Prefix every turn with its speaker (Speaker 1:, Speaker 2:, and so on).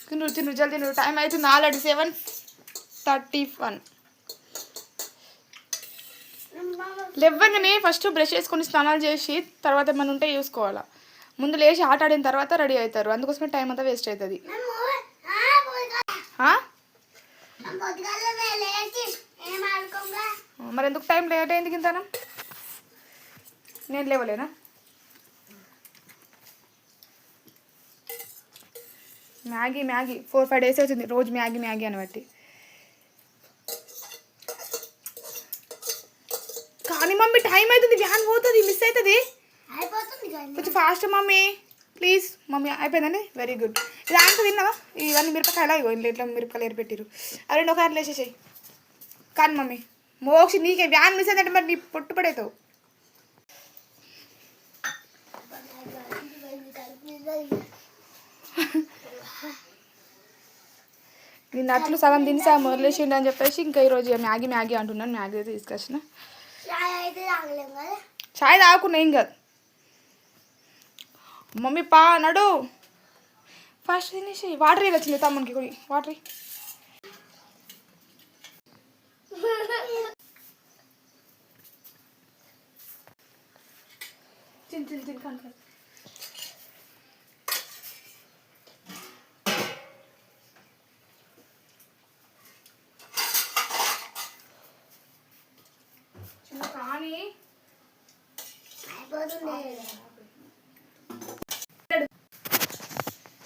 Speaker 1: తిను తిను జల్దీ తిను. టైం అవుతుంది ఆల్రెడీ 7:31. లేవగానే ఫస్ట్ బ్రష్ చేసుకొని స్నానాలు చేసి తర్వాత ఏమైనా ఉంటే చూసుకోవాలా. ముందు లేచి ఆట ఆడిన తర్వాత రెడీ అవుతారు, అందుకోసమే టైం అంతా వేస్ట్ అవుతుంది. మరి ఎందుకు టైం లేట్ అయింది కింద? నేను లేవలేనా? మ్యాగీ 4-5 days అవుతుంది రోజు మ్యాగీ అని బట్టి. కానీ మమ్మీ టైం అవుతుంది, వ్యాన్ పోతుంది, మిస్ అవుతుంది. కొంచెం ఫాస్ట్ మమ్మీ ప్లీజ్. మమ్మీ అయిపోయిందండి, వెరీ గుడ్. ఇది అంతా తిన్నావా? ఇవన్నీ మిరపకాయలా? ఇట్లా మిరపకాయలు ఏరిపెట్టిరు. అవి 2 కార్లు వేసేసాయి. కానీ మమ్మీ మోక్షి నీకే వ్యాన్ మిస్ అయిందంటే మరి నీ పొట్టు పడేతావు. నేను అట్లు సగం తిని సగం వదిలేసిండు అని చెప్పేసి ఇంకా ఈరోజు మ్యాగీ అంటున్నాను. మ్యాగీ అయితే తీసుకొచ్చిన. చాయ్ తాగకుండా ఏం కాదు మమ్మీ. నడు ఫస్ట్ తినేసి వాటర్ వచ్చింది తమ్మునికి కూడా వాటర్. తిని కనుక